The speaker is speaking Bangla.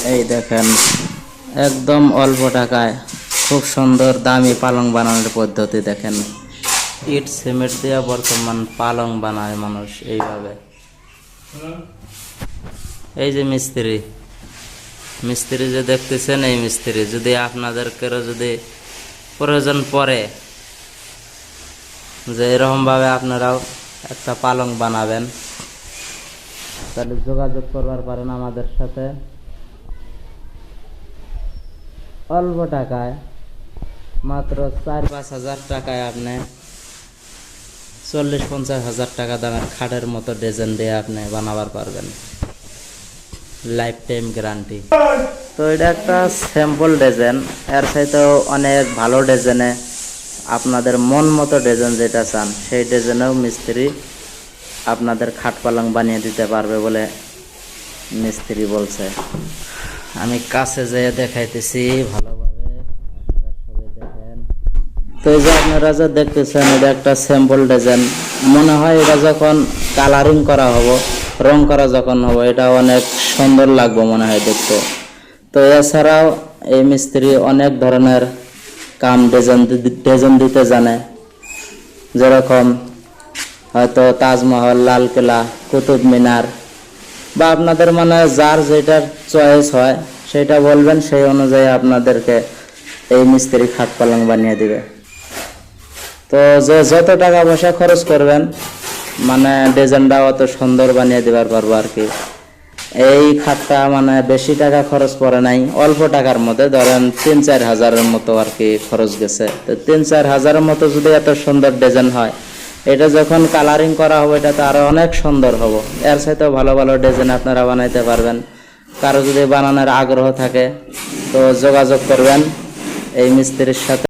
এই দেখেন, একদম অল্প টাকায় খুব সুন্দর দামি পালং বানানোর পদ্ধতি দেখেন। ইট সিমেন্ট দিয়ে বর্তমান পালং বানায় মানুষ এইভাবে। এই যে মিস্ত্রি মিস্ত্রি যে দেখতেছেন, এই মিস্ত্রি যদি আপনাদেরকেও যদি প্রয়োজন পড়ে যে এরকমভাবে আপনারাও একটা পালং বানাবেন, তাহলে যোগাযোগ করবার পারেন আমাদের সাথে। অল্প টাকায় মাত্র 4-5 হাজার টাকায় আপনি 40-50 হাজার টাকা দামের খাটের মতো ডিজাইন দিয়ে আপনি বানাবার পারবেন, লাইফ টাইম গ্যারান্টি। তো এটা একটা স্যাম্পল ডিজাইন, এর সাথেও অনেক ভালো ডিজাইনে আপনাদের মন মতো ডিজাইন যেটা চান সেই ডিজাইনেও মিস্ত্রি আপনাদের খাট পালং বানিয়ে দিতে পারবে বলে মিস্ত্রি বলছে। আমি কাছে যেয়ে দেখাইতেছি ভালোভাবে, আপনারা সবাই দেখেন। তো এই যে আপনারা যা দেখতেছেন, এটা একটা স্যাম্পল ডিজাইন। মনে হয় এটা যখন কালারিং করা হবো, রং করা যখন হবো, এটা অনেক সুন্দর লাগবে মনে হয় দেখতে। তো এছাড়াও এই মিস্ত্রি অনেক ধরনের কাম ডিজাইন দিতে জানে, যেরকম হয়তো তাজমহল, লালকেল্লা, কুতুব মিনার, বা আপনাদের মানে যার যেটার চয়েস হয় সেটা বলবেন, সেই অনুযায়ী আপনাদেরকে এই মিস্ত্রি খাট পালং বানিয়ে দিবে। তো যে যত টাকা পয়সা খরচ করবেন মানে ডিজাইনটা অত সুন্দর বানিয়ে দিবার পারবো আর কি। এই খাটটা মানে বেশি টাকা খরচ পড়ে নাই, অল্প টাকার মধ্যে ধরেন 3-4 হাজারের মতো আর কি খরচ গেছে। তো 3-4 হাজারের মতো যদি এত সুন্দর ডিজাইন হয়, এটা যখন কালারিং করা হবে এটা তো আরো অনেক সুন্দর হবে। এর সাথে ভালো ভালো ডিজাইন আপনারা বানাইতে পারবেন। কারো যদি বানানোর আগ্রহ থাকে তো যোগাযোগ করবেন এই মিস্ত্রির সাথে।